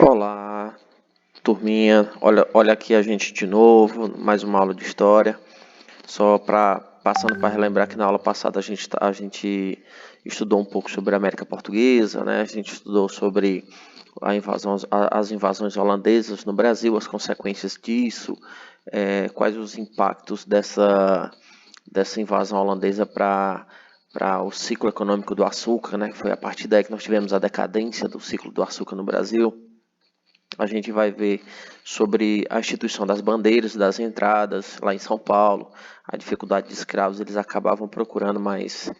Olá, turminha. Olha aqui a gente de novo, mais uma aula de história. Passando para relembrar que na aula passada a gente estudou um pouco sobre a América Portuguesa, né? A gente estudou sobre as invasões holandesas no Brasil, as consequências disso, quais os impactos dessa invasão holandesa para o ciclo econômico do açúcar, né? Foi a partir daí que nós tivemos a decadência do ciclo do açúcar no Brasil. A gente vai ver sobre a instituição das bandeiras, das entradas lá em São Paulo, a dificuldade de escravos, eles acabavam procurando mais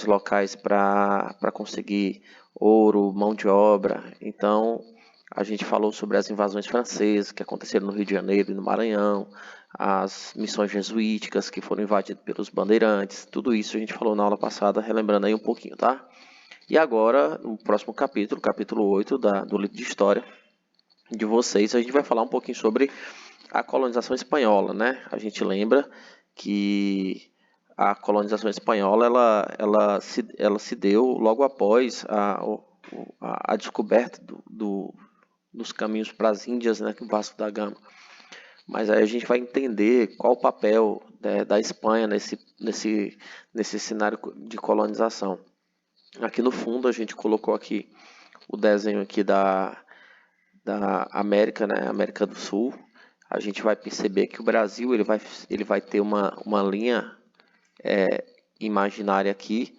locais para conseguir ouro, mão de obra. Então, a gente falou sobre as invasões francesas que aconteceram no Rio de Janeiro e no Maranhão, as missões jesuíticas que foram invadidas pelos bandeirantes, tudo isso a gente falou na aula passada, relembrando aí um pouquinho, tá? E agora, no próximo capítulo, capítulo 8 do livro de História de vocês, a gente vai falar um pouquinho sobre a colonização espanhola, né? A gente lembra que a colonização espanhola ela se deu logo após a descoberta dos caminhos para as Índias, né, que o Vasco da Gama. Mas aí a gente vai entender qual o papel, né, da Espanha nesse cenário de colonização. Aqui no fundo a gente colocou aqui o desenho aqui da América, né, América do Sul. A gente vai perceber que o Brasil ele vai ter uma linha imaginária aqui,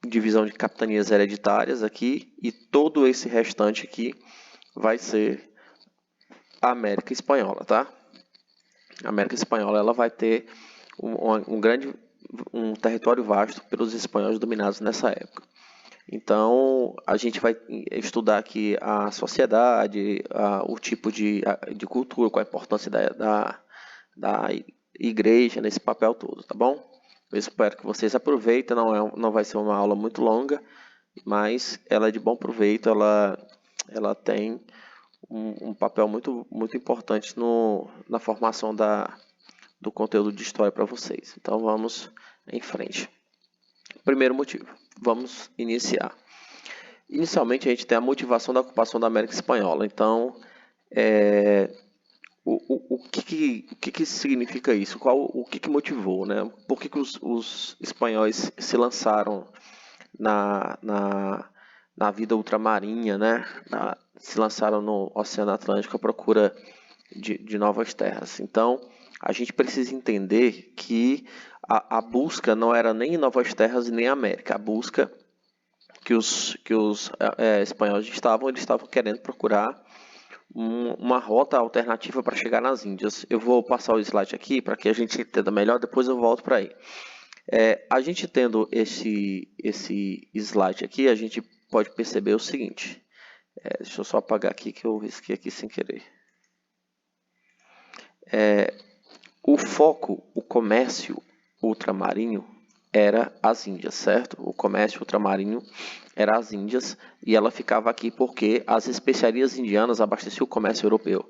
divisão de capitanias hereditárias aqui, e todo esse restante aqui vai ser a América Espanhola, tá? A América Espanhola ela vai ter um território vasto pelos espanhóis dominados nessa época. Então, a gente vai estudar aqui a sociedade, o tipo de cultura, qual a importância da igreja nesse papel todo, tá bom? Eu espero que vocês aproveitem, não vai ser uma aula muito longa, mas ela é de bom proveito, ela tem um papel muito importante na formação do conteúdo de história para vocês. Então, vamos em frente. Primeiro motivo, vamos iniciar. Inicialmente, a gente tem a motivação da ocupação da América Espanhola. Então, o que significa isso? O que motivou, né? Por que os espanhóis se lançaram na vida ultramarinha, né? Se lançaram no Oceano Atlântico à procura de novas terras. Então, a gente precisa entender que a busca não era nem em novas terras e nem América. A busca que os espanhóis eles estavam querendo procurar uma rota alternativa para chegar nas Índias. Eu vou passar o slide aqui para que a gente entenda melhor, depois eu volto para aí. A gente tendo esse slide aqui, a gente pode perceber o seguinte. Deixa eu só apagar aqui que eu risquei aqui sem querer. O foco, o comércio ultramarinho era as Índias, certo? O comércio ultramarinho era as Índias e ela ficava aqui porque as especiarias indianas abasteciam o comércio europeu.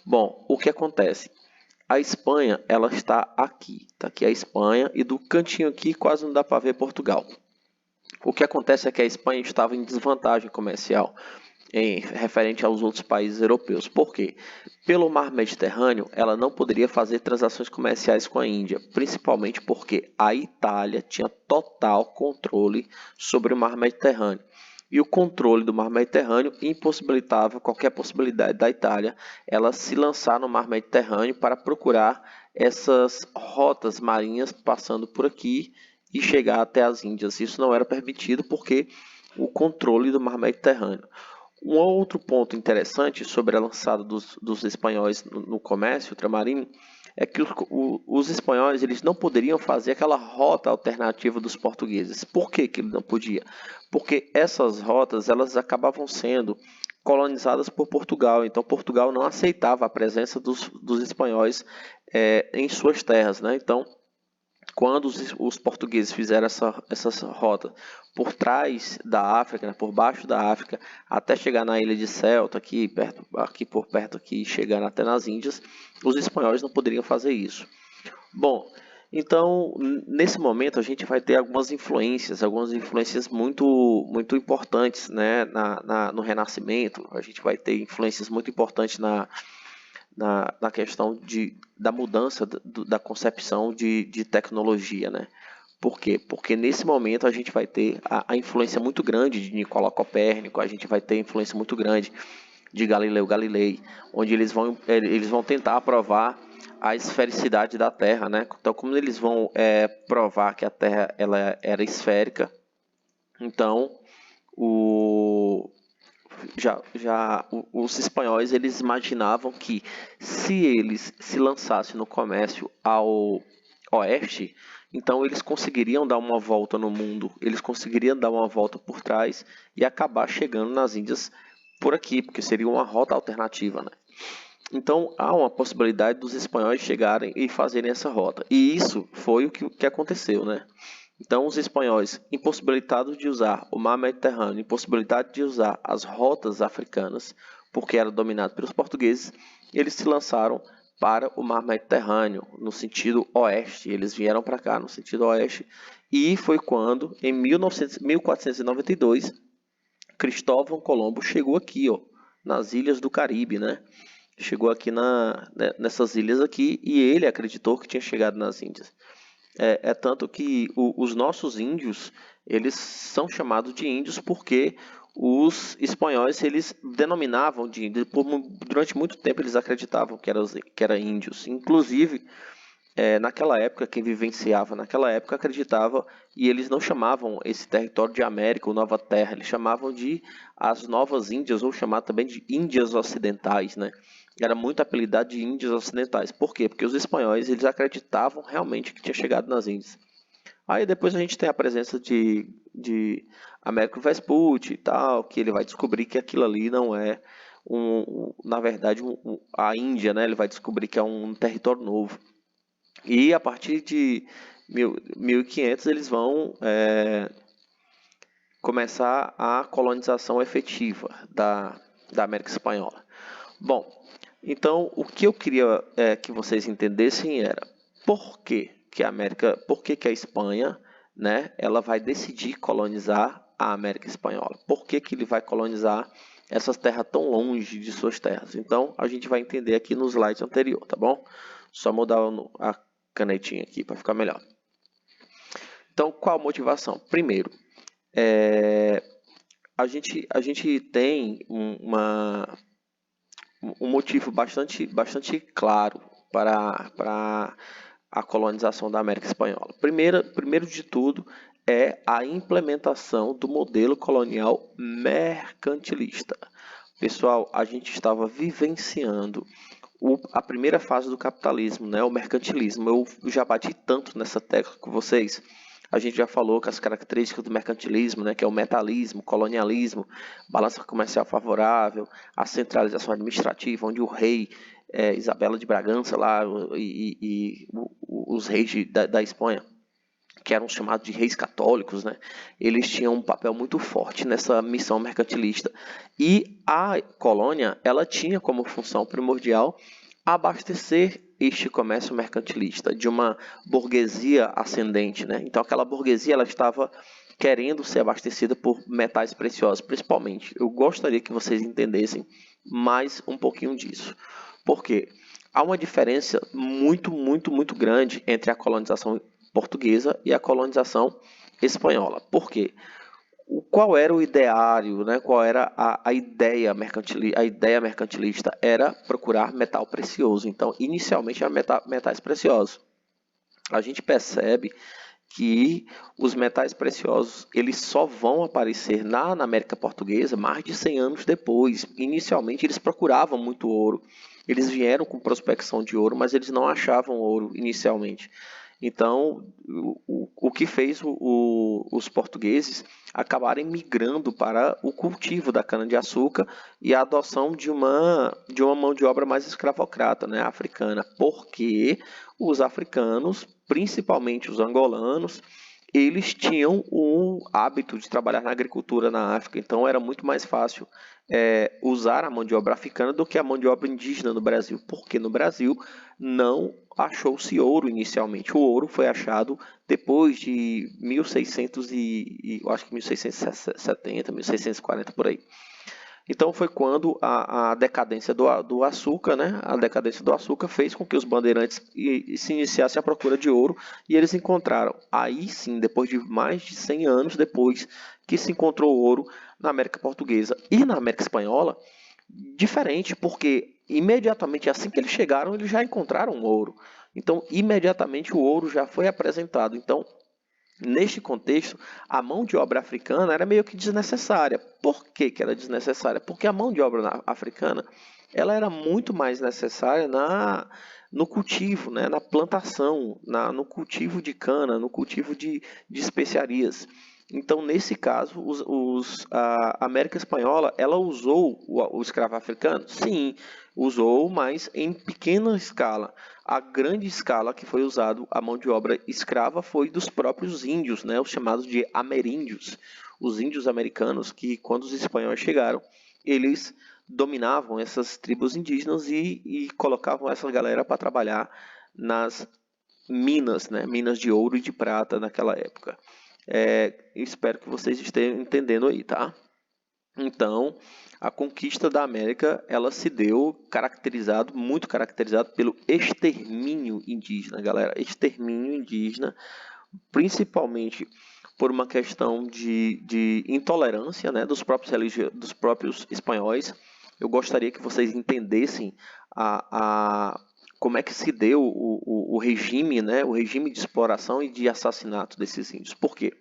Bom, o que acontece? A Espanha, ela está aqui. Está aqui a Espanha e do cantinho aqui quase não dá para ver Portugal. O que acontece é que a Espanha estava em desvantagem comercial referente aos outros países europeus. Por quê? Pelo mar Mediterrâneo, ela não poderia fazer transações comerciais com a Índia, principalmente porque a Itália tinha total controle sobre o mar Mediterrâneo. E o controle do mar Mediterrâneo impossibilitava qualquer possibilidade da Itália ela se lançar no mar Mediterrâneo para procurar essas rotas marinhas passando por aqui e chegar até as Índias. Isso não era permitido porque o controle do mar Mediterrâneo. Um outro ponto interessante sobre a lançada dos espanhóis no comércio ultramarinho é que os espanhóis eles não poderiam fazer aquela rota alternativa dos portugueses. Por que ele não podia? Porque essas rotas elas acabavam sendo colonizadas por Portugal. Então Portugal não aceitava a presença dos espanhóis em suas terras, né? Então, quando os portugueses fizeram essa rota por trás da África, né, por baixo da África, até chegar na ilha de Ceuta, aqui por perto, aqui, chegando até nas Índias, os espanhóis não poderiam fazer isso. Bom, Então, nesse momento, a gente vai ter algumas influências muito importantes, né, no Renascimento. A gente vai ter influências muito importantes na questão da mudança da concepção de tecnologia, né? Por quê? Porque nesse momento a gente vai ter a influência muito grande de Nicolau Copérnico, a gente vai ter influência muito grande de Galileu Galilei, onde eles vão tentar provar a esfericidade da Terra, né? Então, como eles vão provar que a Terra ela era esférica, então os espanhóis eles imaginavam que se eles se lançassem no comércio ao oeste, então eles conseguiriam dar uma volta no mundo, eles conseguiriam dar uma volta por trás e acabar chegando nas Índias por aqui, porque seria uma rota alternativa, né? Então há uma possibilidade dos espanhóis chegarem e fazerem essa rota. E isso foi o que aconteceu, né? Então os espanhóis, impossibilitados de usar o mar Mediterrâneo, impossibilitados de usar as rotas africanas, porque era dominado pelos portugueses, eles se lançaram para o mar Mediterrâneo, no sentido oeste. Eles vieram para cá no sentido oeste. E foi quando, em 1492, Cristóvão Colombo chegou aqui, ó, nas ilhas do Caribe, né? Chegou aqui nessas ilhas aqui e ele acreditou que tinha chegado nas Índias. É tanto que os nossos índios, eles são chamados de índios porque os espanhóis, eles denominavam de índios. Durante muito tempo eles acreditavam que era índios. Inclusive, naquela época, quem vivenciava naquela época acreditava, e eles não chamavam esse território de América ou Nova Terra, eles chamavam de as Novas Índias, ou chamado também de Índias Ocidentais, né? Era muito apelidado de Índias Ocidentais. Por quê? Porque os espanhóis eles acreditavam realmente que tinha chegado nas Índias. Aí depois a gente tem a presença de Américo Vespucci e tal, que ele vai descobrir que aquilo ali não é na verdade a Índia, né? Ele vai descobrir que é um território novo. E a partir de 1500 eles vão começar a colonização efetiva da América Espanhola. Bom, então o que eu queria que vocês entendessem era por que a Espanha, né, ela vai decidir colonizar a América Espanhola. Por que ele vai colonizar essas terras tão longe de suas terras? Então a gente vai entender aqui no slide anterior, tá bom? Só mudar a canetinha aqui para ficar melhor. Então, qual a motivação? Primeiro, a gente tem um motivo bastante claro para a colonização da América Espanhola. Primeiro de tudo é a implementação do modelo colonial mercantilista. Pessoal, a gente estava vivenciando a primeira fase do capitalismo, né, o mercantilismo. Eu já bati tanto nessa tecla com vocês. A gente já falou que as características do mercantilismo, né, que é o metalismo, colonialismo, balança comercial favorável, a centralização administrativa, onde o rei Isabela de Bragança lá, e os reis da Espanha, que eram chamados de reis católicos, né? Eles tinham um papel muito forte nessa missão mercantilista. E a colônia, ela tinha como função primordial abastecer este comércio mercantilista de uma burguesia ascendente, né? Então aquela burguesia ela estava querendo ser abastecida por metais preciosos, principalmente. Eu gostaria que vocês entendessem mais um pouquinho disso. Por quê? Há uma diferença muito grande entre a colonização portuguesa e a colonização espanhola. Por quê? Qual era o ideário, né? Qual era a ideia mercantilista? A ideia mercantilista era procurar metal precioso. Então, inicialmente, eram metais preciosos. A gente percebe que os metais preciosos eles só vão aparecer na América Portuguesa mais de 100 anos depois. Inicialmente, eles procuravam muito ouro. Eles vieram com prospecção de ouro, mas eles não achavam ouro inicialmente. Então, o que fez os portugueses acabarem migrando para o cultivo da cana-de-açúcar e a adoção de uma mão de obra mais escravocrata, né, africana, porque os africanos, principalmente os angolanos, eles tinham o hábito de trabalhar na agricultura na África, então era muito mais fácil usar a mão de obra africana do que a mão de obra indígena no Brasil, porque no Brasil não achou-se ouro inicialmente. O ouro foi achado depois de 1600 eu acho que 1670, 1640 por aí. Então foi quando a decadência do açúcar, né? A decadência do açúcar fez com que os bandeirantes se iniciassem a procura de ouro e eles encontraram. Aí sim, depois de mais de 100 anos depois que se encontrou ouro na América Portuguesa e na América Espanhola, diferente, porque imediatamente assim que eles chegaram, eles já encontraram ouro. Então, imediatamente o ouro já foi apresentado. Então, neste contexto, a mão de obra africana era meio que desnecessária. Por que que era desnecessária? Porque a mão de obra africana ela era muito mais necessária no cultivo, né? Na plantação, no cultivo de cana, no cultivo de especiarias. Então, nesse caso, a América Espanhola, ela usou o escravo africano? Sim, usou, mas em pequena escala. A grande escala que foi usado a mão de obra escrava foi dos próprios índios, né, os chamados de ameríndios. Os índios americanos que, quando os espanhóis chegaram, eles dominavam essas tribos indígenas e colocavam essa galera para trabalhar nas minas, né, minas de ouro e de prata naquela época. Espero que vocês estejam entendendo aí, tá? Então, a conquista da América, ela se deu muito caracterizado pelo extermínio indígena, galera. Extermínio indígena, principalmente por uma questão de intolerância, né, dos próprios espanhóis. Eu gostaria que vocês entendessem como é que se deu o regime, né, o regime de exploração e de assassinato desses índios. Por quê?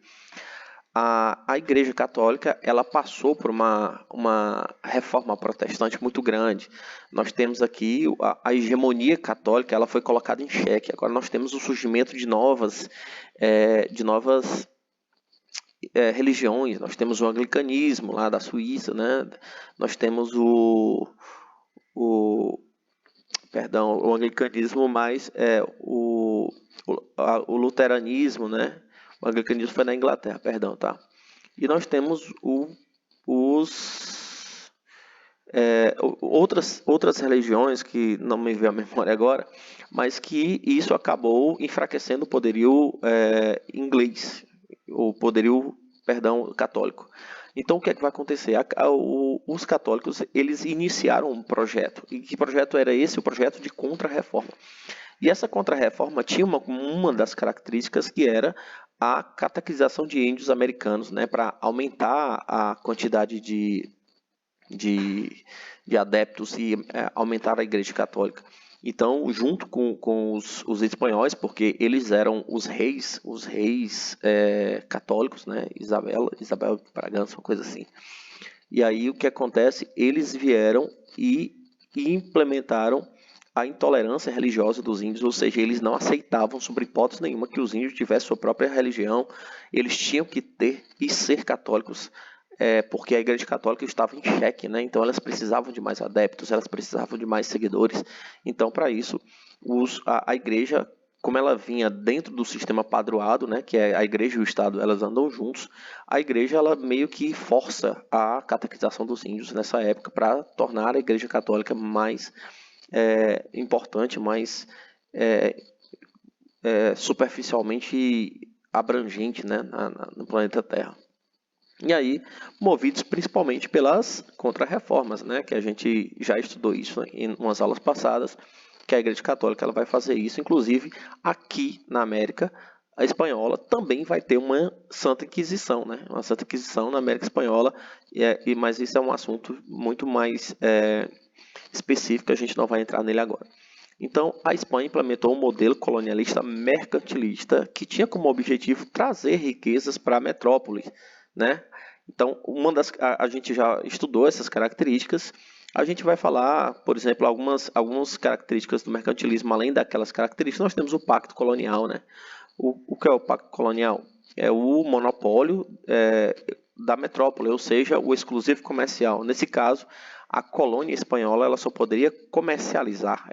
A Igreja Católica ela passou por uma reforma protestante muito grande. Nós temos aqui a hegemonia católica, ela foi colocada em xeque. Agora nós temos o surgimento de novas religiões. Nós temos o anglicanismo lá da Suíça, né? Nós temos o anglicanismo mais o luteranismo, né? O anglicanismo foi na Inglaterra, perdão, tá? E nós temos outras religiões que não me veio à memória agora, mas que isso acabou enfraquecendo o poderio inglês, o poderio, perdão, católico. Então, o que é que vai acontecer? Os católicos, eles iniciaram um projeto. E que projeto era esse? O projeto de contra-reforma. E essa contra-reforma tinha uma das características que era a catequização de índios americanos, né, para aumentar a quantidade de adeptos e aumentar a Igreja Católica. Então, junto com os espanhóis, porque eles eram os reis católicos, né, Isabel de Bragança, uma coisa assim. E aí o que acontece? Eles vieram e implementaram a intolerância religiosa dos índios, ou seja, eles não aceitavam, sob hipótese nenhuma, que os índios tivessem sua própria religião, eles tinham que ter e ser católicos, porque a Igreja Católica estava em xeque, né? Então elas precisavam de mais adeptos, elas precisavam de mais seguidores. Então, para isso, a Igreja, como ela vinha dentro do sistema padroado, né, que é a Igreja e o Estado, elas andam juntos, a Igreja ela meio que força a catequização dos índios nessa época para tornar a Igreja Católica mais importante, mais superficialmente abrangente, né, no planeta Terra. E aí, movidos principalmente pelas contra-reformas, né, que a gente já estudou isso em umas aulas passadas, que a Igreja Católica ela vai fazer isso, inclusive aqui na América a Espanhola também vai ter uma Santa Inquisição, né, uma Santa Inquisição na América Espanhola, mas isso é um assunto muito mais específico, a gente não vai entrar nele agora. Então, a Espanha implementou um modelo colonialista mercantilista que tinha como objetivo trazer riquezas para a metrópole, né? Então, a gente já estudou essas características. A gente vai falar, por exemplo, algumas características do mercantilismo, além daquelas características. Nós temos o pacto colonial, né? O que é o pacto colonial? É o monopólio da metrópole, ou seja, o exclusivo comercial. Nesse caso, a colônia espanhola ela só poderia comercializar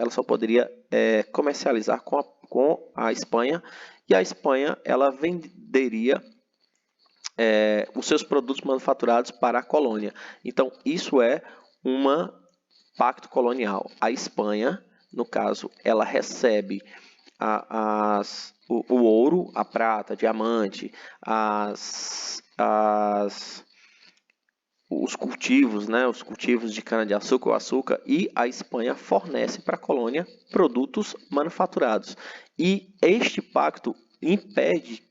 com a Espanha e a Espanha ela venderia os seus produtos manufaturados para a colônia. Então, isso é um pacto colonial. A Espanha, no caso, ela recebe o ouro, a prata, diamante, os cultivos, né, os cultivos de cana-de-açúcar, o açúcar, e a Espanha fornece para a colônia produtos manufaturados. E este pacto impede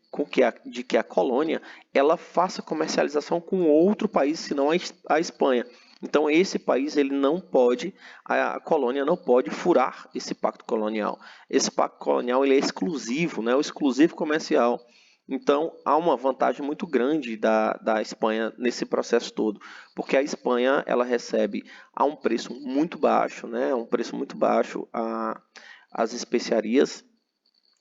de que a colônia ela faça comercialização com outro país, senão a Espanha. Então esse país ele não pode, a colônia não pode furar esse pacto colonial. Esse pacto colonial ele é exclusivo, né, o exclusivo comercial. Então, há uma vantagem muito grande da Espanha nesse processo todo, porque a Espanha ela recebe a um preço muito baixo, né, um preço muito baixo as especiarias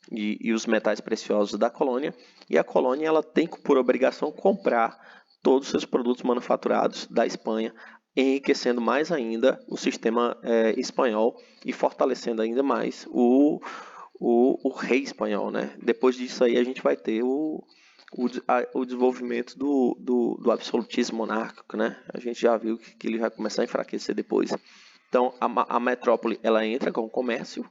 e os metais preciosos da colônia, e a colônia ela tem por obrigação comprar todos os seus produtos manufaturados da Espanha, enriquecendo mais ainda o sistema espanhol e fortalecendo ainda mais o rei espanhol, né? Depois disso aí a gente vai ter o desenvolvimento do absolutismo monárquico, né? A gente já viu que ele vai começar a enfraquecer depois. Então a metrópole ela entra com o comércio,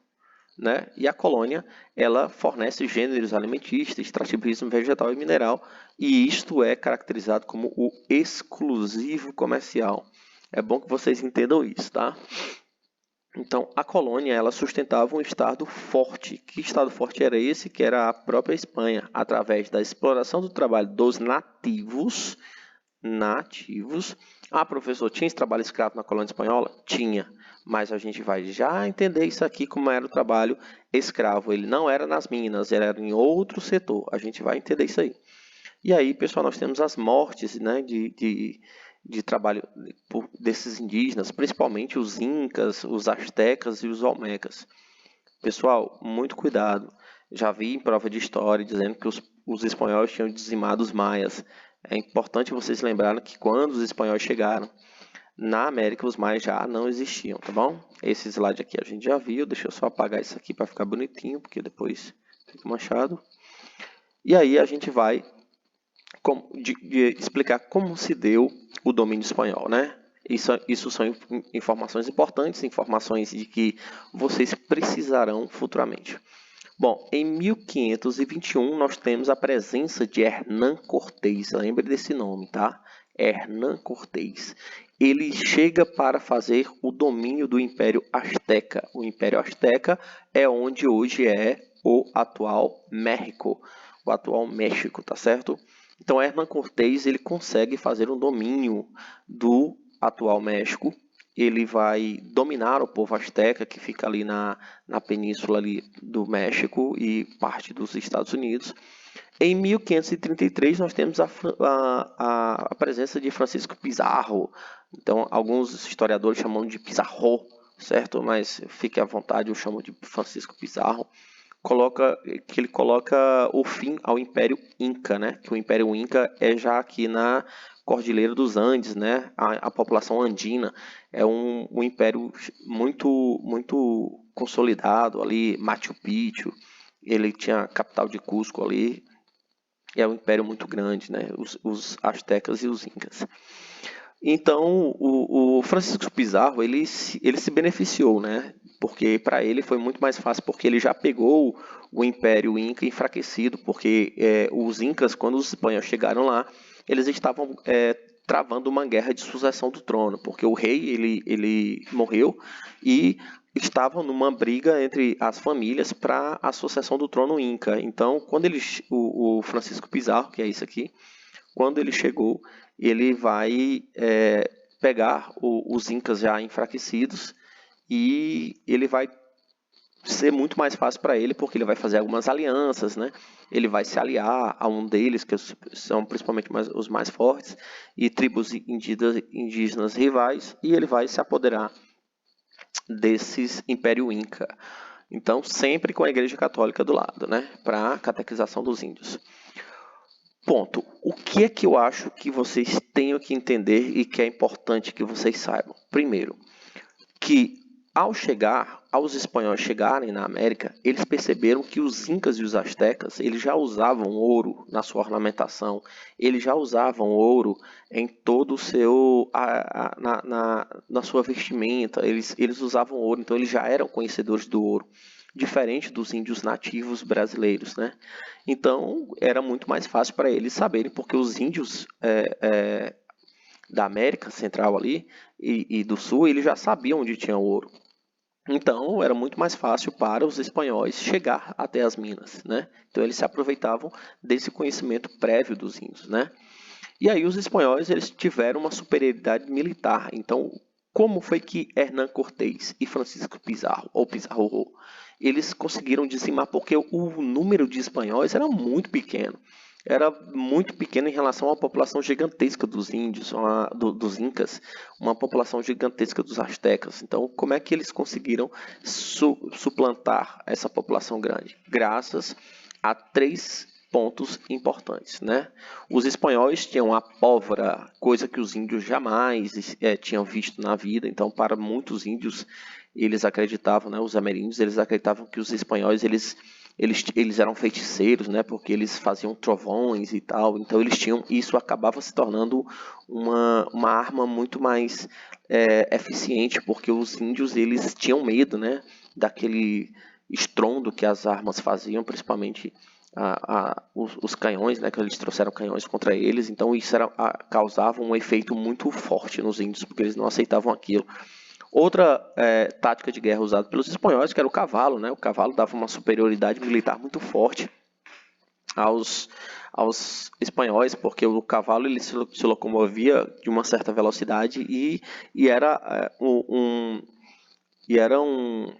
né? E a colônia ela fornece gêneros alimentícios, extrativismo vegetal e mineral, e isto é caracterizado como o exclusivo comercial. É bom que vocês entendam isso, tá? Então, a colônia ela sustentava um estado forte. Que estado forte era esse? Que era a própria Espanha, através da exploração do trabalho dos nativos. Ah, professor, tinha esse trabalho escravo na colônia espanhola? Tinha, mas a gente vai já entender isso aqui como era o trabalho escravo. Ele não era nas minas, ele era em outro setor. A gente vai entender isso aí. E aí, pessoal, nós temos as mortes, né, de trabalho desses indígenas, principalmente os incas, os astecas e os olmecas. Pessoal, muito cuidado. Já vi em prova de história dizendo que os espanhóis tinham dizimado os maias. É importante vocês lembrarem que quando os espanhóis chegaram na América, os maias já não existiam, tá bom? Esse slide aqui a gente já viu. Deixa eu só apagar isso aqui para ficar bonitinho, porque depois fica manchado. E aí a gente vai de explicar como se deu o domínio espanhol, né? Isso são informações importantes, informações de que vocês precisarão futuramente. Bom, em 1521 nós temos a presença de Hernán Cortés, lembre desse nome, tá? Hernán Cortés. Ele chega para fazer o domínio do Império Azteca. O Império Azteca é onde hoje é o atual México, tá certo? Então, Hernán Cortés ele consegue fazer um domínio do atual México. Ele vai dominar o povo azteca, que fica ali na península ali do México e parte dos Estados Unidos. Em 1533, nós temos a presença de Francisco Pizarro. Então, alguns historiadores chamam de Pizarro, certo? Mas fique à vontade, eu chamo de Francisco Pizarro. Que ele coloca o fim ao Império Inca, né? Que o Império Inca é já aqui na Cordilheira dos Andes, né? A população andina é um império muito consolidado ali, Machu Picchu. Ele tinha a capital de Cusco ali. E é um império muito grande, né? Os astecas e os incas. Então, o Francisco Pizarro, ele se beneficiou, né? Porque para ele foi muito mais fácil, porque ele já pegou o Império Inca enfraquecido, porque os Incas, quando os espanhóis chegaram lá, eles estavam travando uma guerra de sucessão do trono, porque o rei, ele morreu e estavam numa briga entre as famílias para a sucessão do trono Inca. Então, quando o Francisco Pizarro, que é isso aqui, quando ele chegou, ele vai pegar os Incas já enfraquecidos e ele vai ser muito mais fácil para ele, porque ele vai fazer algumas alianças, né? Ele vai se aliar a um deles, que são principalmente os mais fortes, e tribos indígenas rivais, e ele vai se apoderar desses Império Inca. Então, sempre com a Igreja Católica do lado, né? Para a catequização dos índios. Ponto. O que é que eu acho que vocês tenham que entender e que é importante que vocês saibam? Primeiro, que Aos espanhóis chegarem na América, eles perceberam que os incas e os astecas, eles já usavam ouro na sua ornamentação, eles já usavam ouro em todo o seu, na sua vestimenta, eles usavam ouro, então eles já eram conhecedores do ouro, diferente dos índios nativos brasileiros, né? Então era muito mais fácil para eles saberem, porque os índios da América Central ali e do Sul, eles já sabiam onde tinha ouro. Então, era muito mais fácil para os espanhóis chegar até as minas, né? Então, eles se aproveitavam desse conhecimento prévio dos índios, né? E aí, os espanhóis, eles tiveram uma superioridade militar. Então, como foi que Hernán Cortés e Francisco Pizarro, ou Pizarro, eles conseguiram dizimar? Porque o número de espanhóis era muito pequeno. Era muito pequeno em relação à população gigantesca dos índios, dos incas, uma população gigantesca dos astecas. Então, como é que eles conseguiram suplantar essa população grande? Graças a 3 pontos importantes, né? Os espanhóis tinham a pólvora, coisa que os índios jamais tinham visto na vida. Então, para muitos índios, eles acreditavam, né? Os ameríndios, eles acreditavam que os espanhóis eles eram feiticeiros, né? Porque eles faziam trovões e tal. Então, isso acabava se tornando uma arma muito mais eficiente, porque os índios eles tinham medo, né? Daquele estrondo que as armas faziam, principalmente os canhões, né, que eles trouxeram canhões contra eles, então isso causava um efeito muito forte nos índios, porque eles não aceitavam aquilo. Outra tática de guerra usada pelos espanhóis, que era o cavalo, né? O cavalo dava uma superioridade militar muito forte aos espanhóis, porque o cavalo ele se locomovia de uma certa velocidade e era um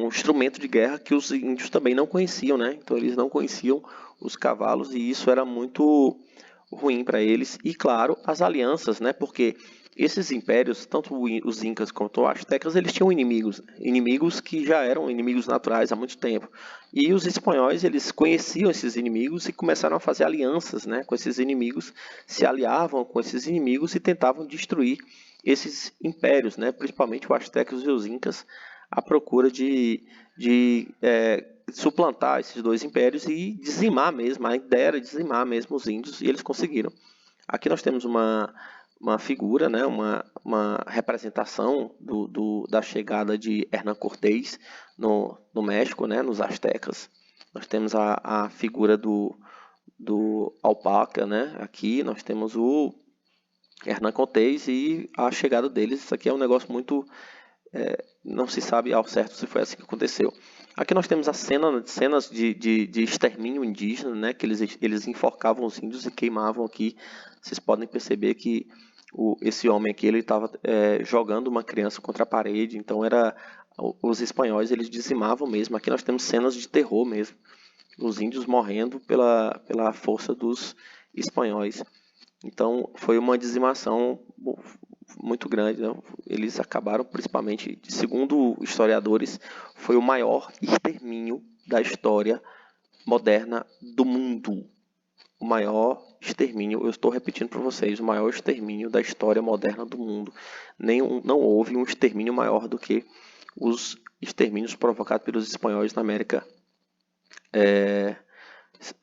instrumento de guerra que os índios também não conheciam, né? Então eles não conheciam os cavalos e isso era muito ruim para eles. E claro, as alianças, né? Porque esses impérios, tanto os incas quanto os astecas, eles tinham inimigos que já eram inimigos naturais há muito tempo. E os espanhóis, eles conheciam esses inimigos e começaram a fazer alianças, né, com esses inimigos, se aliavam com esses inimigos e tentavam destruir esses impérios, né, principalmente os astecas e os incas, à procura de suplantar esses dois impérios e dizimar mesmo. A ideia era dizimar mesmo os índios e eles conseguiram. Aqui nós temos uma figura, né, uma representação da chegada de Hernán Cortés no México, né, nos astecas. Nós temos a figura do alpaca, né, aqui nós temos o Hernán Cortés e a chegada deles. Isso aqui é um negócio muito... não se sabe ao certo se foi assim que aconteceu. Aqui nós temos cenas de extermínio indígena, né, que eles enforcavam os índios e queimavam aqui. Vocês podem perceber que esse homem aqui ele estava jogando uma criança contra a parede, então os espanhóis eles dizimavam mesmo. Aqui nós temos cenas de terror mesmo, os índios morrendo pela força dos espanhóis. Então foi uma dizimação muito grande, né? Eles acabaram, principalmente, segundo historiadores, foi o maior extermínio da história moderna do mundo. O maior extermínio, eu estou repetindo para vocês, o maior extermínio da história moderna do mundo. Não houve um extermínio maior do que os extermínios provocados pelos espanhóis na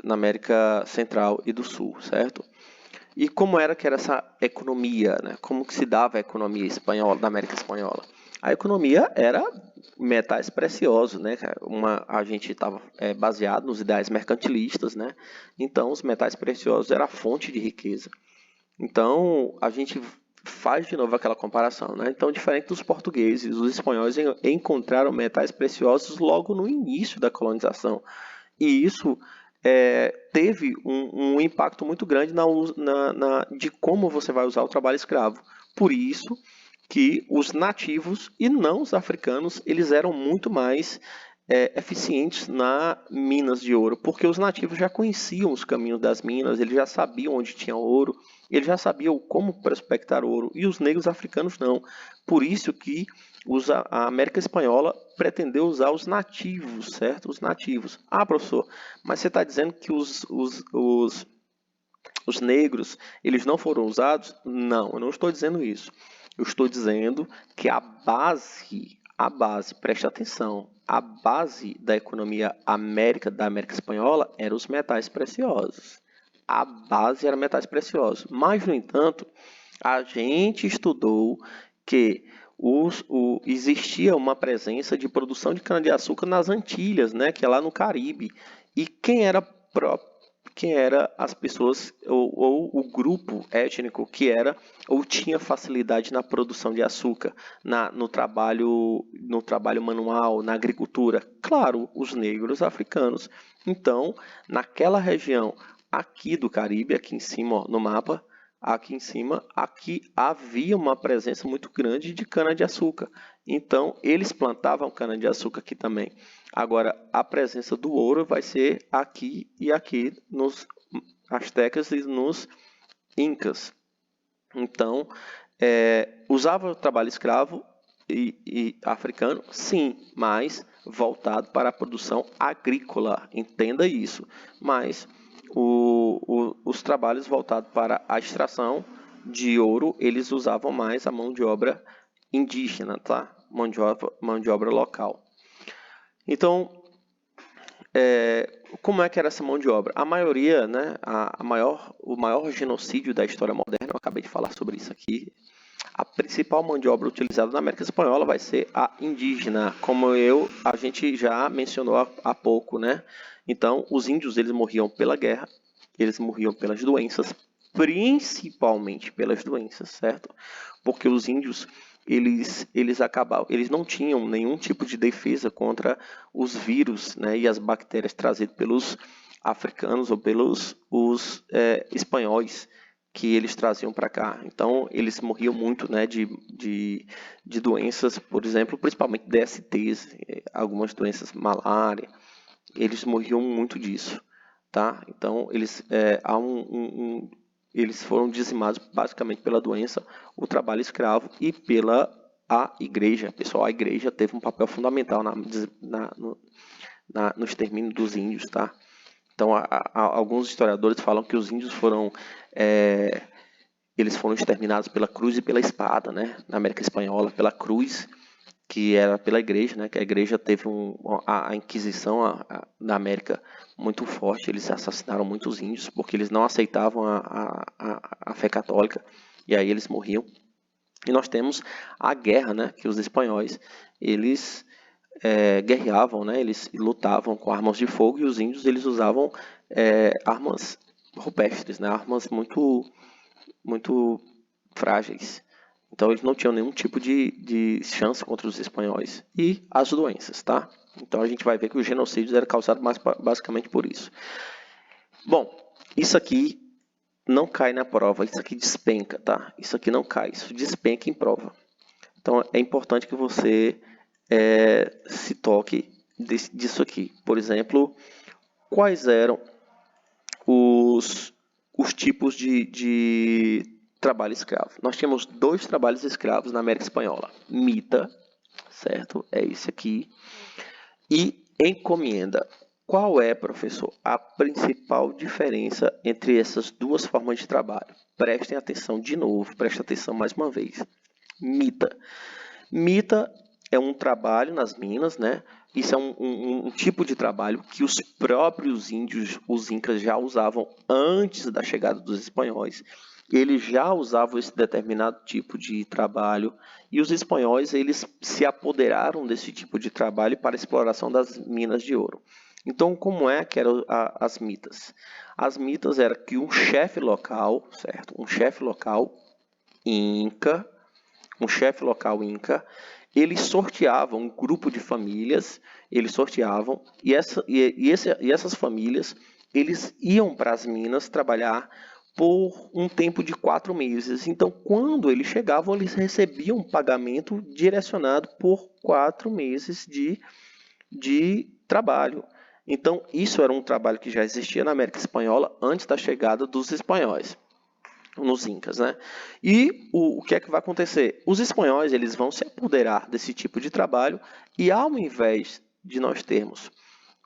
América Central e do Sul, certo? E como era que era essa economia, né? Como que se dava a economia espanhola, da América Espanhola? A economia era metais preciosos, né? A gente estava baseado nos ideais mercantilistas, né? Então, os metais preciosos era a fonte de riqueza. Então, a gente faz de novo aquela comparação, né? Então, diferente dos portugueses, os espanhóis encontraram metais preciosos logo no início da colonização. E isso teve um impacto muito grande de como você vai usar o trabalho escravo. Por isso que os nativos e não os africanos, eles eram muito mais eficientes na minas de ouro, porque os nativos já conheciam os caminhos das minas, eles já sabiam onde tinha ouro, eles já sabiam como prospectar ouro, e os negros africanos não. Por isso que a América Espanhola pretendeu usar os nativos, certo? Os nativos. Ah, professor, mas você está dizendo que os negros, eles não foram usados? Não, eu não estou dizendo isso. Eu estou dizendo que a base, preste atenção, a base da economia da América Espanhola eram os metais preciosos. A base era metais preciosos. Mas, no entanto, a gente estudou que existia uma presença de produção de cana-de-açúcar nas Antilhas, né, que é lá no Caribe. E quem era as pessoas ou o grupo étnico que era ou tinha facilidade na produção de açúcar, no trabalho manual, na agricultura? Claro, os negros africanos. Então, naquela região aqui do Caribe, aqui em cima, ó, no mapa, aqui em cima, aqui havia uma presença muito grande de cana-de-açúcar. Então, eles plantavam cana-de-açúcar aqui também. Agora, a presença do ouro vai ser aqui e aqui nos astecas e nos incas. Então, usava o trabalho escravo e africano? Sim, mas voltado para a produção agrícola. Entenda isso. Mas os trabalhos voltados para a extração de ouro, eles usavam mais a mão de obra indígena, tá? Mão de obra local. Então, como é que era essa mão de obra? A maioria, né, o maior genocídio da história moderna, eu acabei de falar sobre isso aqui, a principal mão de obra utilizada na América Espanhola vai ser a indígena, como a gente já mencionou há pouco, né? Então, os índios, eles morriam pela guerra, eles morriam pelas doenças, principalmente pelas doenças, certo? Porque os índios, eles não tinham nenhum tipo de defesa contra os vírus, né, e as bactérias trazidas pelos africanos ou pelos espanhóis que eles traziam para cá. Então, eles morriam muito, né, de doenças, por exemplo, principalmente DSTs, algumas doenças, malária, eles morriam muito disso, tá? Então, eles foram dizimados basicamente pela doença, o trabalho escravo e pela a igreja. Pessoal, a igreja teve um papel fundamental no extermínio dos índios, tá? Então, alguns historiadores falam que os índios foram exterminados pela cruz e pela espada, né? Na América Espanhola, pela cruz, que era pela igreja, né? Que a igreja teve a Inquisição na América muito forte. Eles assassinaram muitos índios porque eles não aceitavam a fé católica, e aí eles morriam. E nós temos a guerra, né? Que os espanhóis, eles guerreavam, né? Eles lutavam com armas de fogo, e os índios, eles usavam armas rupestres, né? Armas muito frágeis. Então eles não tinham nenhum tipo de chance contra os espanhóis. E as doenças, tá? Então a gente vai ver que o genocídio era causado basicamente por isso. Bom, isso aqui não cai na prova, isso aqui despenca, tá? Isso aqui não cai, isso despenca em prova. Então é importante que você se toque disso aqui. Por exemplo, quais eram os tipos de trabalho escravo? Nós tínhamos 2 trabalhos escravos na América Espanhola. Mita, certo? É esse aqui. E encomienda. Qual é, professor, a principal diferença entre essas 2 formas de trabalho? Prestem atenção de novo, prestem atenção mais uma vez. Mita. Mita é um trabalho nas minas, né? Isso é um tipo de trabalho que os próprios índios, os incas, já usavam antes da chegada dos espanhóis. Eles já usavam esse determinado tipo de trabalho, e os espanhóis, eles se apoderaram desse tipo de trabalho para a exploração das minas de ouro. Então, como é que eram as mitas? As mitas era que um chefe local, certo? Um chefe local inca, eles sorteavam um grupo de famílias, e essas famílias, eles iam para as minas trabalhar por um tempo de 4 meses. Então, quando eles chegavam, eles recebiam um pagamento direcionado por 4 meses de trabalho. Então, isso era um trabalho que já existia na América Espanhola antes da chegada dos espanhóis, nos incas, né? E o que é que vai acontecer? Os espanhóis, eles vão se apoderar desse tipo de trabalho, e ao invés de nós termos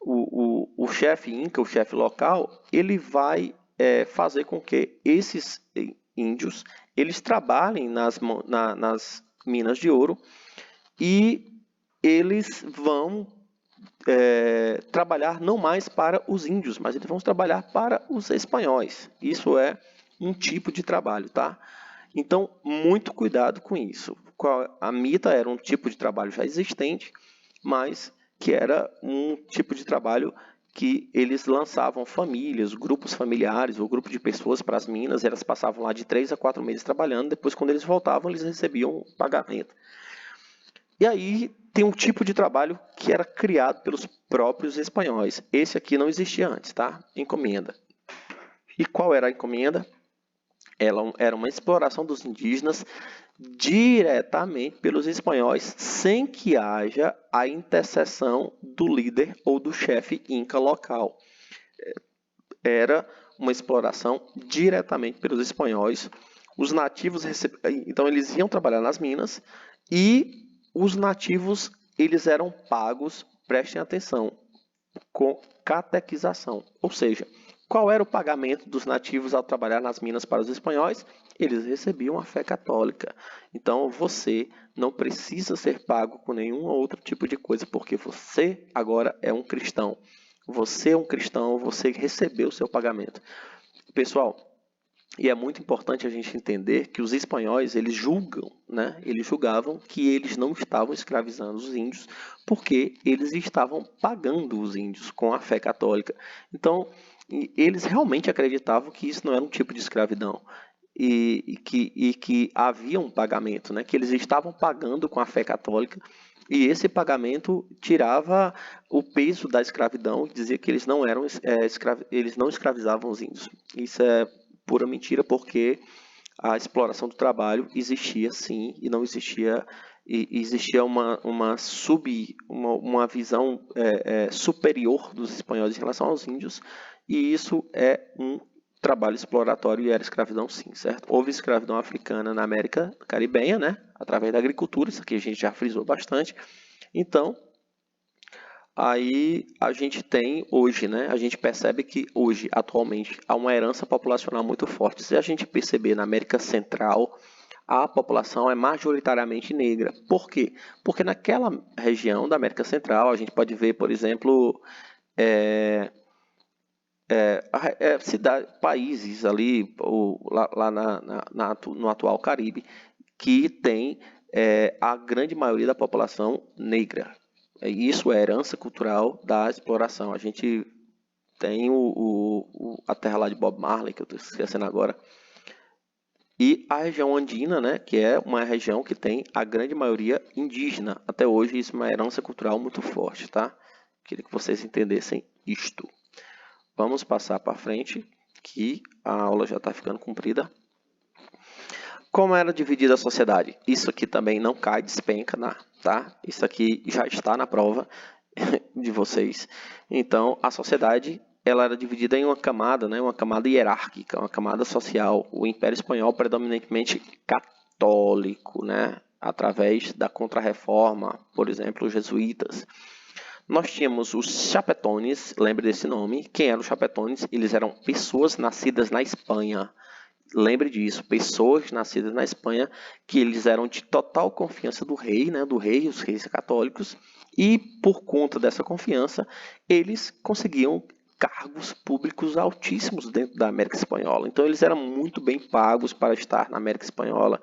o chefe inca, o chefe local, ele vai fazer com que esses índios, eles trabalhem nas minas de ouro e eles vão trabalhar não mais para os índios, mas eles vão trabalhar para os espanhóis. Isso é um tipo de trabalho, tá? Então, muito cuidado com isso. A mita era um tipo de trabalho já existente, mas que era um tipo de trabalho que eles lançavam famílias, grupos familiares ou grupo de pessoas para as minas, elas passavam lá de 3 a 4 meses trabalhando, depois quando eles voltavam, eles recebiam pagamento. E aí tem um tipo de trabalho que era criado pelos próprios espanhóis. Esse aqui não existia antes, tá? Encomenda. E qual era a encomenda? Ela era uma exploração dos indígenas diretamente pelos espanhóis, sem que haja a intercessão do líder ou do chefe inca local. Era uma exploração diretamente pelos espanhóis. Os nativos então eles iam trabalhar nas minas e os nativos eles eram pagos, prestem atenção, com catequização, ou seja, qual era o pagamento dos nativos ao trabalhar nas minas para os espanhóis? Eles recebiam a fé católica. Então você não precisa ser pago com nenhum outro tipo de coisa, porque você agora é um cristão. Você é um cristão, você recebeu o seu pagamento. Pessoal, e é muito importante a gente entender que os espanhóis, eles julgam, né? Eles julgavam que eles não estavam escravizando os índios porque eles estavam pagando os índios com a fé católica. Então, eles realmente acreditavam que isso não era um tipo de escravidão e que havia um pagamento, né? Que eles estavam pagando com a fé católica e esse pagamento tirava o peso da escravidão e dizia que eles não eram eles não escravizavam os índios. Isso é pura mentira, porque a exploração do trabalho existia sim e não existia uma visão superior dos espanhóis em relação aos índios, e isso é um trabalho exploratório e era escravidão sim, certo? Houve escravidão africana na América Caribenha, né? Através da agricultura, isso aqui a gente já frisou bastante. Então, aí a gente tem hoje, né? A gente percebe que hoje, atualmente, há uma herança populacional muito forte. Se a gente perceber na América Central, a população é majoritariamente negra. Por quê? Porque naquela região da América Central, a gente pode ver, por exemplo, países ali, lá no atual Caribe, que tem a grande maioria da população negra. Isso é herança cultural da exploração. A gente tem a terra lá de Bob Marley, que eu estou esquecendo agora, e a região andina, né, que é uma região que tem a grande maioria indígena. Até hoje isso é uma herança cultural muito forte, tá? Queria que vocês entendessem isto. Vamos passar para frente, que a aula já está ficando comprida. Como era dividida a sociedade? Isso aqui também não cai, despenca, tá? Isso aqui já está na prova de vocês. Então, a sociedade ela era dividida em uma camada, né? Uma camada hierárquica, uma camada social. O Império Espanhol predominantemente católico, né? Através da Contra-Reforma, por exemplo, os jesuítas. Nós tínhamos os chapetones, lembre desse nome. Quem eram os chapetones? Eles eram pessoas nascidas na Espanha. Lembre disso, pessoas nascidas na Espanha que eles eram de total confiança do rei, né, do rei, os reis católicos, e por conta dessa confiança, eles conseguiam cargos públicos altíssimos dentro da América Espanhola. Então eles eram muito bem pagos para estar na América Espanhola,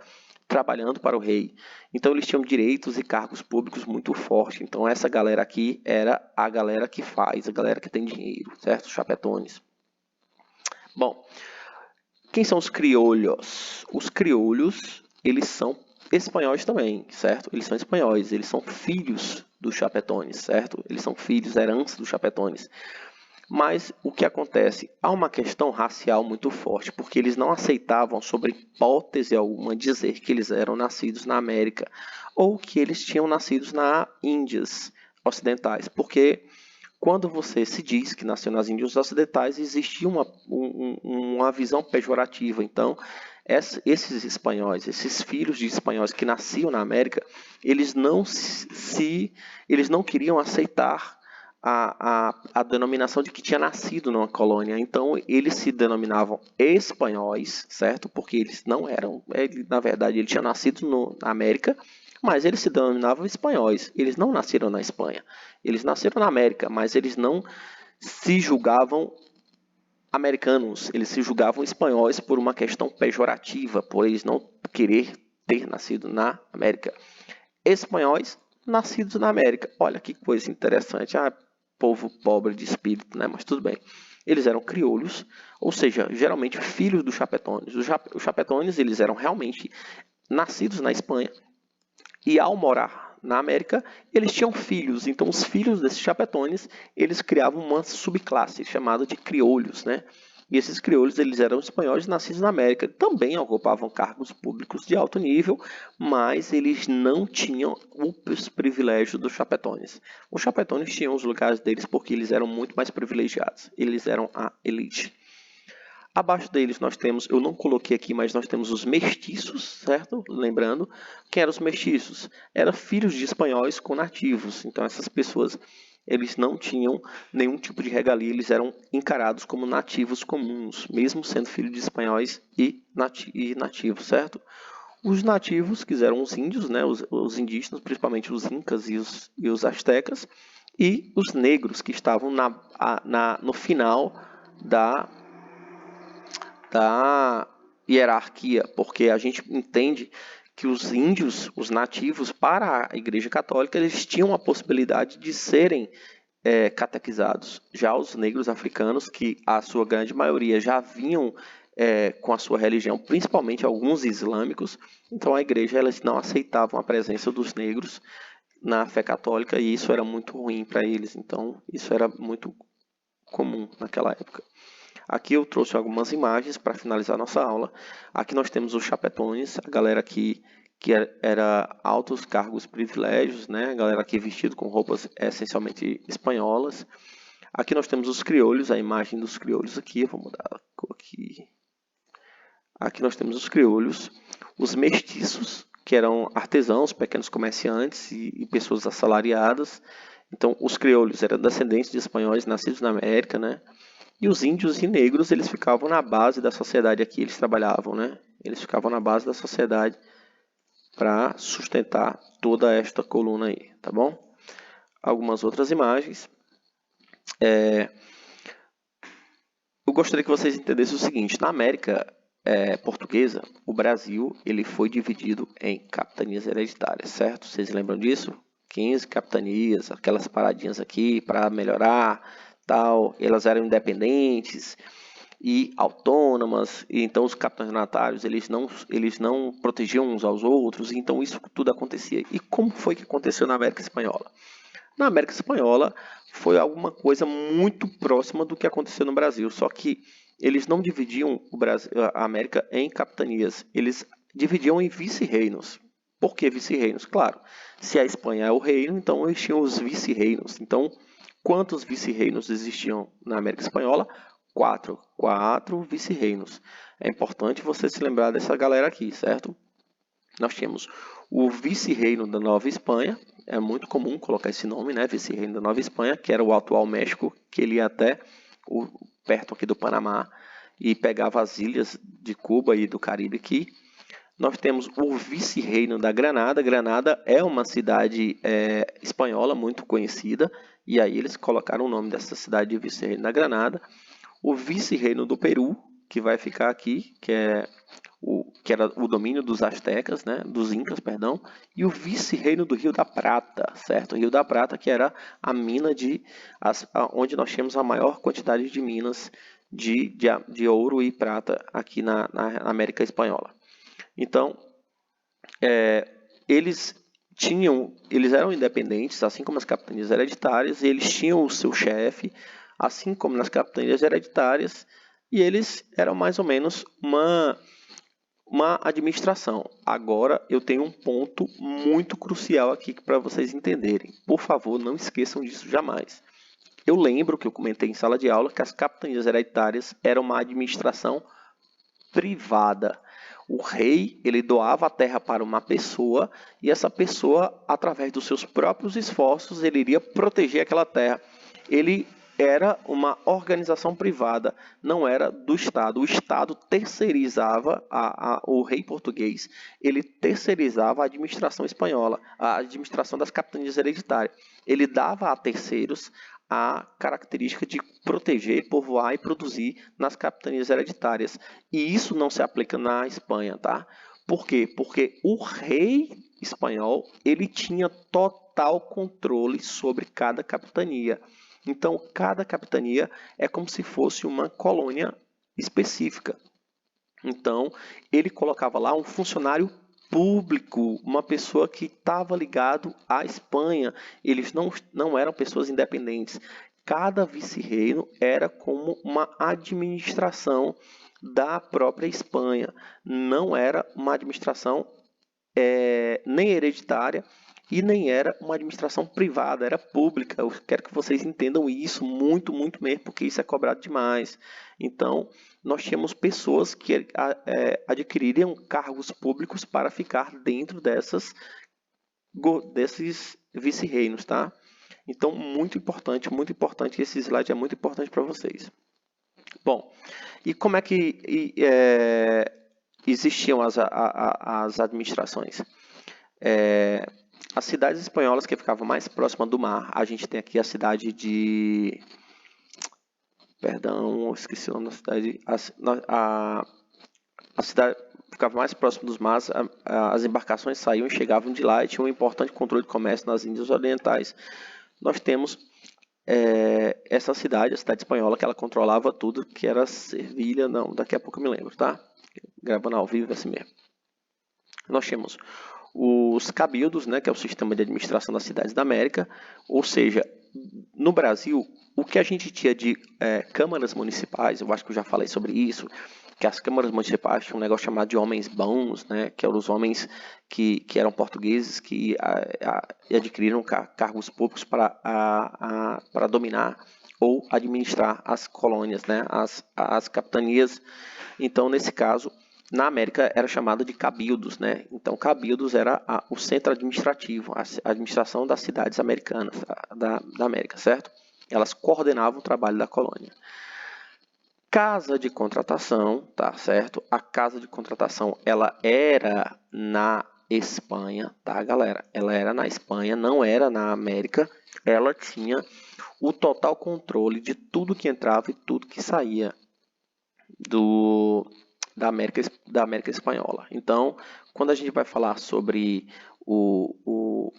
trabalhando para o rei. Então eles tinham direitos e cargos públicos muito fortes. Então essa galera aqui era a galera que faz, a galera que tem dinheiro, certo? Os chapetones. Bom, quem são os criolhos? Os criolhos, eles são espanhóis também, certo? Eles são espanhóis, eles são filhos dos chapetones, certo? Eles são filhos, herança dos chapetones. Mas o que acontece? Há uma questão racial muito forte, porque eles não aceitavam, sobre hipótese alguma, dizer que eles eram nascidos na América ou que eles tinham nascido nas Índias Ocidentais, porque quando você se diz que nasceu nas Índias Ocidentais, existia uma visão pejorativa. Então, esses espanhóis, esses filhos de espanhóis que nasciam na América, eles não queriam aceitar a denominação de que tinha nascido numa colônia. Então, eles se denominavam espanhóis, certo? Porque eles não eram, na verdade, ele tinha nascido na América, mas eles se denominavam espanhóis. Eles não nasceram na Espanha. Eles nasceram na América, mas eles não se julgavam americanos. Eles se julgavam espanhóis por uma questão pejorativa, por eles não querer ter nascido na América. Espanhóis nascidos na América. Olha que coisa interessante. Povo pobre de espírito, né? Mas tudo bem. Eles eram crioulos, ou seja, geralmente filhos dos chapetones. Os chapetones, eles eram realmente nascidos na Espanha e ao morar na América, eles tinham filhos. Então, os filhos desses chapetones, eles criavam uma subclasse chamada de crioulos, né? E esses crioulos, eles eram espanhóis nascidos na América, também ocupavam cargos públicos de alto nível, mas eles não tinham os privilégios dos chapetones. Os chapetones tinham os lugares deles porque eles eram muito mais privilegiados. Eles eram a elite. Abaixo deles nós temos, eu não coloquei aqui, mas nós temos os mestiços, certo? Lembrando, quem eram os mestiços? Eram filhos de espanhóis com nativos. Então essas pessoas, eles não tinham nenhum tipo de regalia, eles eram encarados como nativos comuns, mesmo sendo filhos de espanhóis e nativos, certo? Os nativos, que eram os índios, né? Os indígenas, principalmente os incas e os astecas, e os negros, que estavam no final da hierarquia, porque a gente entende que os índios, os nativos, para a Igreja Católica, eles tinham a possibilidade de serem catequizados. Já os negros africanos, que a sua grande maioria já vinham com a sua religião, principalmente alguns islâmicos, então a Igreja elas não aceitavam a presença dos negros na fé católica e isso era muito ruim para eles, então isso era muito comum naquela época. Aqui eu trouxe algumas imagens para finalizar nossa aula. Aqui nós temos os chapetones, a galera que era altos cargos privilégios, né? A galera aqui vestido com roupas essencialmente espanholas. Aqui nós temos os crioulos, a imagem dos crioulos aqui, eu vou mudar a cor aqui. Aqui nós temos os crioulos, os mestiços, que eram artesãos, pequenos comerciantes e pessoas assalariadas. Então, os crioulos eram descendentes de espanhóis nascidos na América, né? E os índios e negros, eles ficavam na base da sociedade aqui, eles trabalhavam, né? Eles ficavam na base da sociedade para sustentar toda esta coluna aí, tá bom? Algumas outras imagens. Eu gostaria que vocês entendessem o seguinte, na América portuguesa, o Brasil ele foi dividido em capitanias hereditárias, certo? Vocês lembram disso? 15 capitanias, aquelas paradinhas aqui para melhorar, tal, elas eram independentes e autônomas, e então os capitanatários eles não protegiam uns aos outros, então isso tudo acontecia. E como foi que aconteceu na América Espanhola? Na América Espanhola foi alguma coisa muito próxima do que aconteceu no Brasil, só que eles não dividiam a América em capitanias, eles dividiam em vice-reinos. Por que vice-reinos? Claro, se a Espanha é o reino, então eles tinham os vice-reinos. Então, quantos vice-reinos existiam na América Espanhola? Quatro vice-reinos. É importante você se lembrar dessa galera aqui, certo? Nós tínhamos o vice-reino da Nova Espanha, é muito comum colocar esse nome, né? Vice-reino da Nova Espanha, que era o atual México, que ele ia até perto aqui do Panamá e pegava as ilhas de Cuba e do Caribe aqui. Nós temos o vice-reino da Granada. Granada é uma cidade espanhola muito conhecida, e aí eles colocaram o nome dessa cidade de vice-reino da Granada. O vice-reino do Peru, que vai ficar aqui, que era o domínio dos astecas, né, dos incas, perdão, e o vice-reino do Rio da Prata, certo? O Rio da Prata, que era a mina onde nós tínhamos a maior quantidade de minas de ouro e prata aqui na América Espanhola. Então, eles eram independentes, assim como as capitanias hereditárias, e eles tinham o seu chefe, assim como nas capitanias hereditárias, e eles eram mais ou menos uma administração. Agora eu tenho um ponto muito crucial aqui para vocês entenderem. Por favor, não esqueçam disso jamais. Eu lembro que eu comentei em sala de aula que as capitanias hereditárias eram uma administração privada. O rei, ele doava a terra para uma pessoa e essa pessoa, através dos seus próprios esforços, ele iria proteger aquela terra. ele era uma organização privada, não era do Estado. O Estado terceirizava, o rei português, ele terceirizava a administração espanhola, a administração das capitanias hereditárias. Ele dava a terceiros a característica de proteger, povoar e produzir nas capitanias hereditárias. E isso não se aplica na Espanha, tá? Por quê? Porque o rei espanhol, ele tinha total controle sobre cada capitania. Então, cada capitania é como se fosse uma colônia específica. Então, ele colocava lá um funcionário público, uma pessoa que estava ligado à Espanha. Eles não eram pessoas independentes. Cada vice-reino era como uma administração da própria Espanha. Não era uma administração nem hereditária e nem era uma administração privada, era pública. Eu quero que vocês entendam isso muito, muito mesmo, porque isso é cobrado demais. Então, nós tínhamos pessoas que adquiririam cargos públicos para ficar dentro desses vice-reinos, tá? Então, muito importante, esse slide é muito importante para vocês. Bom, e como é que existiam as administrações? As cidades espanholas que ficavam mais próximas do mar, a gente tem aqui a cidade de... Perdão, esqueci o nome da cidade. A cidade ficava mais próxima dos mares, as embarcações saíam e chegavam de lá e tinham um importante controle de comércio nas Índias Orientais. Nós temos essa cidade, a cidade espanhola, que ela controlava tudo, que era Sevilha, não, daqui a pouco eu me lembro, tá? Gravando ao vivo assim mesmo. Nós temos os cabildos, né, que é o sistema de administração das cidades da América, ou seja, no Brasil, o que a gente tinha de câmaras municipais, eu acho que eu já falei sobre isso, que as câmaras municipais tinham um negócio chamado de homens bons, né, que eram os homens que eram portugueses, que adquiriram cargos públicos para dominar ou administrar as colônias, né, as capitanias. Então, nesse caso, na América era chamada de cabildos, né? Então, cabildos era o centro administrativo, a administração das cidades americanas, da América, certo? Elas coordenavam o trabalho da colônia. Casa de contratação, tá certo? A casa de contratação, ela era na Espanha, tá, galera? Ela era na Espanha, não era na América. Ela tinha o total controle de tudo que entrava e tudo que saía da América Espanhola. Então, quando a gente vai falar sobre o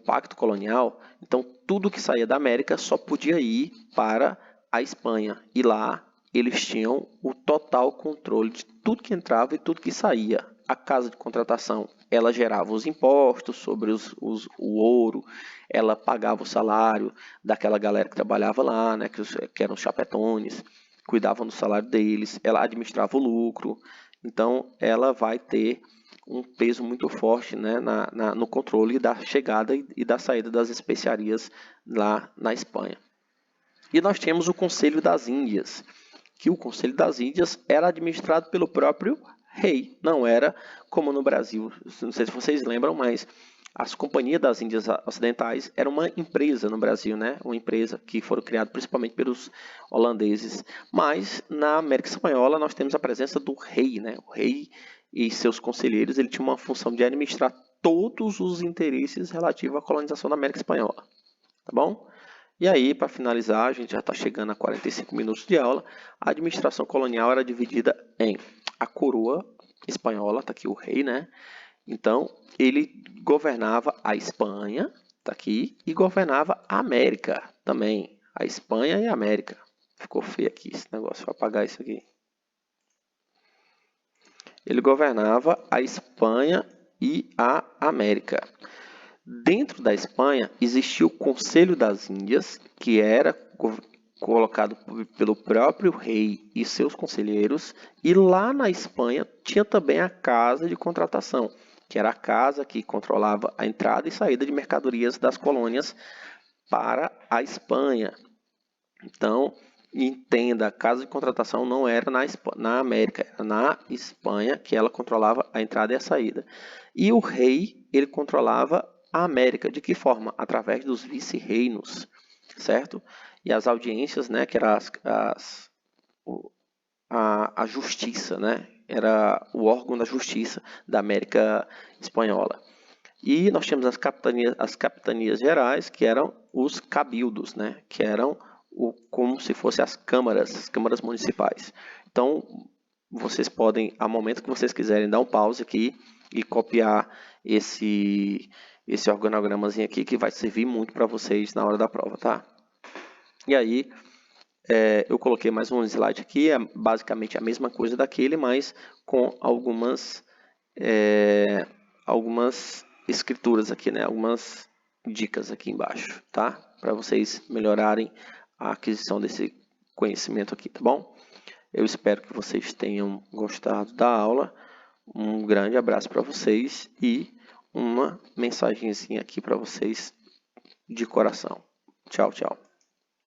pacto colonial, então tudo que saía da América só podia ir para a Espanha. E lá eles tinham o total controle de tudo que entrava e tudo que saía. A casa de contratação, ela gerava os impostos sobre o ouro, ela pagava o salário daquela galera que trabalhava lá, né, que eram os chapetones, cuidavam do salário deles, ela administrava o lucro, então ela vai ter um peso muito forte, né, no controle da chegada e da saída das especiarias lá na Espanha. E nós temos o Conselho das Índias, que o Conselho das Índias era administrado pelo próprio rei, não era como no Brasil. Não sei se vocês lembram, mas as companhias das Índias Ocidentais era uma empresa no Brasil, né? Uma empresa que foram criadas principalmente pelos holandeses. Mas na América Espanhola nós temos a presença do rei, né? O rei e seus conselheiros, ele tinha uma função de administrar todos os interesses relativos à colonização da América Espanhola, tá bom? E aí, para finalizar, a gente já está chegando a 45 minutos de aula. A administração colonial era dividida em a coroa espanhola, tá aqui o rei, né? Então, ele governava a Espanha, tá aqui, e governava a América também. A Espanha e a América. Ficou feio aqui esse negócio, vou apagar isso aqui. Ele governava a Espanha e a América. Dentro da Espanha existia o Conselho das Índias, que era colocado pelo próprio rei e seus conselheiros, e lá na Espanha tinha também a Casa de Contratação, que era a casa que controlava a entrada e saída de mercadorias das colônias para a Espanha. Então, entenda, a Casa de Contratação não era na América, era na Espanha que ela controlava a entrada e a saída. E o rei, ele controlava a América. De que forma? Através dos vice-reinos, certo? e as audiências, né, que era a justiça, né, era o órgão da justiça da América Espanhola. E nós tínhamos as capitanias gerais, que eram os cabildos, né, que eram como se fossem as câmaras municipais. Então, vocês podem, a momento que vocês quiserem, dar um pause aqui e copiar esse organogramazinho aqui, que vai servir muito para vocês na hora da prova, tá? E aí, eu coloquei mais um slide aqui, é basicamente a mesma coisa daquele, mas com algumas escrituras aqui, né? Algumas dicas aqui embaixo, tá? Para vocês melhorarem a aquisição desse conhecimento aqui, tá bom? Eu espero que vocês tenham gostado da aula. Um grande abraço para vocês e uma mensagenzinha aqui para vocês de coração. Tchau, tchau.